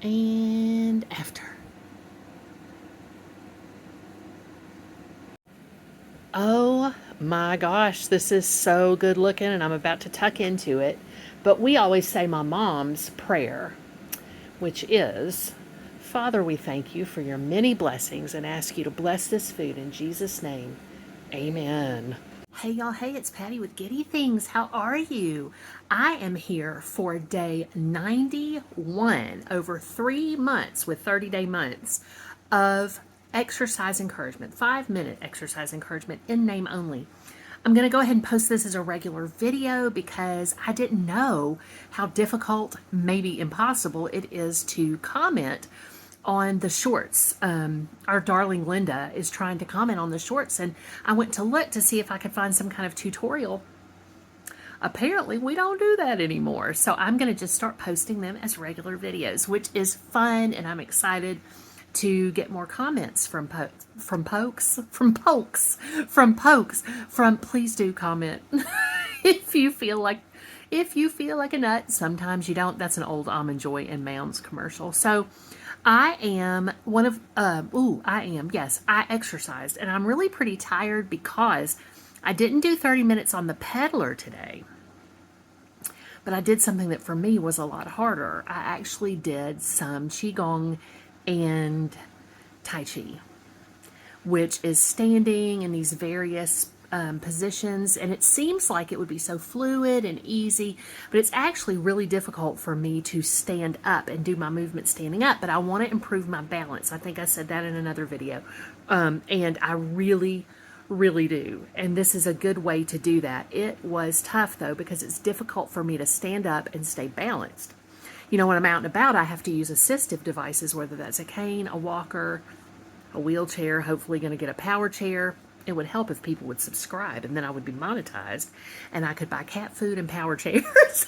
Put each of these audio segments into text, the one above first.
and after. Oh my gosh, this is so good looking, and I'm about to tuck into it. But we always say my mom's prayer, which is, Father, we thank you for your many blessings and ask you to bless this food in Jesus' name. Amen. Hey y'all, hey, it's Patty with Giddy Things. How are you? I am here for day 91, over 3 months with 30-day months of exercise encouragement, 5-minute exercise encouragement in name only. I'm going to go ahead and post this as a regular video because I didn't know how difficult, maybe impossible, it is to comment on the shorts. Our darling Linda is trying to comment on the shorts, and I went to look to see if I could find some kind of tutorial. Apparently, we don't do that anymore. So I'm going to just start posting them as regular videos, which is fun, and I'm excited to get more comments from pokes. Please do comment if you feel like a nut. Sometimes you don't. That's an old Almond Joy and Mounds commercial. So I am one of yes, I exercised, and I'm really pretty tired because I didn't do 30 minutes on the peddler today. But I did something that for me was a lot harder. I actually did some Qigong and Tai Chi, which is standing in these various positions, and it seems like it would be so fluid and easy, but it's actually really difficult for me to stand up and do my movement standing up. But I want to improve my balance. I think I said that in another video, and I really do. And this is a good way to do that. It was tough though, because it's difficult for me to stand up and stay balanced. You know, when I'm out and about, I have to use assistive devices, whether that's a cane, a walker, a wheelchair, hopefully going to get a power chair. It would help if people would subscribe, and then I would be monetized and I could buy cat food and power chairs.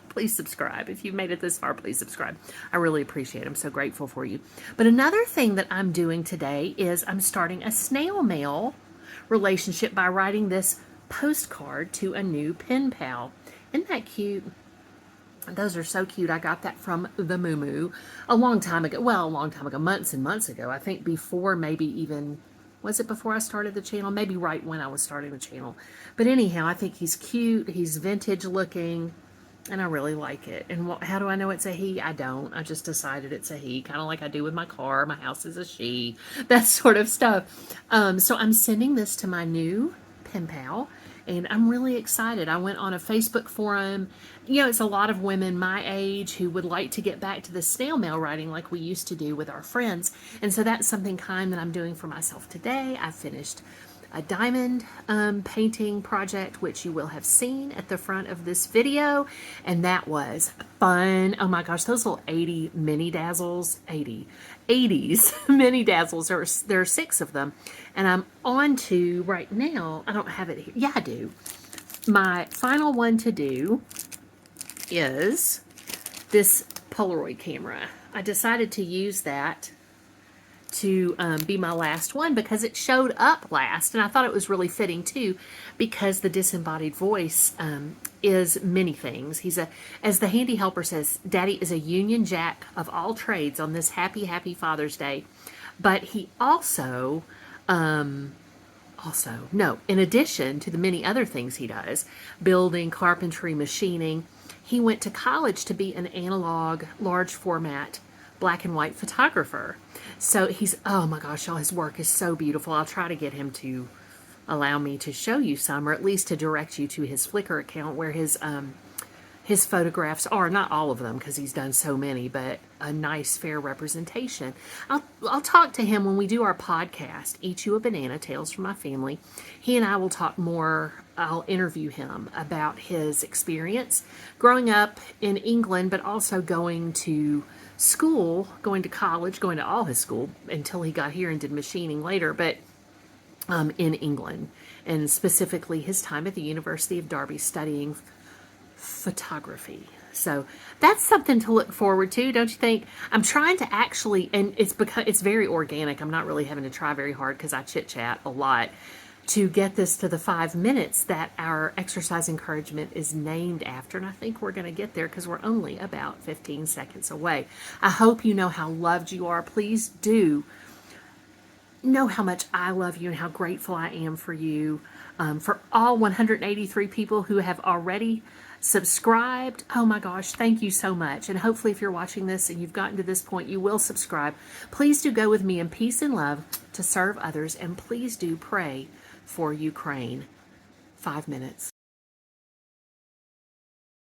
Please subscribe. If you've made it this far, please subscribe. I really appreciate it. I'm so grateful for you. But another thing that I'm doing today is I'm starting a snail mail relationship by writing this postcard to a new pen pal. Isn't that cute? Those are so cute. I got that from the Moo Moo a long time ago. Well, a long time ago, months and months ago. I think before, maybe even, was it before I started the channel? Maybe right when I was starting the channel. But anyhow, I think he's cute. He's vintage looking, and I really like it. And how do I know it's a he? I don't. I just decided it's a he, kind of like I do with my car. My house is a she, that sort of stuff. So I'm sending this to my new pen pal, and I'm really excited. I went on a Facebook forum. You know, it's a lot of women my age who would like to get back to the snail mail writing like we used to do with our friends. And so that's something kind that I'm doing for myself today. I finished a diamond painting project, which you will have seen at the front of this video, and that was fun. Oh my gosh, those little 80 mini dazzles, 80s mini dazzles, there are 6 of them, and I'm on to right now, I don't have it here, yeah I do, my final one to do is this Polaroid camera. I decided to use that to be my last one because it showed up last, and I thought it was really fitting too, because the disembodied voice is many things. He's as the handy helper says, Daddy is a Union Jack of all trades on this happy Father's Day. But he also in addition to the many other things he does, building, carpentry, machining, he went to college to be an analog, large format, black and white photographer. So he's, oh my gosh, y'all, his work is so beautiful. I'll try to get him to allow me to show you some, or at least to direct you to his Flickr account where his photographs are, not all of them because he's done so many, but a nice fair representation. I'll talk to him when we do our podcast, Eat You a Banana, Tales from My Family. He and I will talk more. I'll interview him about his experience growing up in England, but also going to school, going to college, going to all his school until he got here and did machining later, but in England, and specifically his time at the University of Derby studying photography. So that's something to look forward to, don't you think? I'm trying to actually, and it's because it's very organic. I'm not really having to try very hard because I chit chat a lot. to get this to the 5 minutes that our exercise encouragement is named after. And I think we're going to get there because we're only about 15 seconds away. I hope you know how loved you are. Please do know how much I love you and how grateful I am for you. For all 183 people who have already subscribed. Oh my gosh, thank you so much. And hopefully, if you're watching this and you've gotten to this point, you will subscribe. Please do go with me in peace and love to serve others. And please do pray for Ukraine. 5 minutes.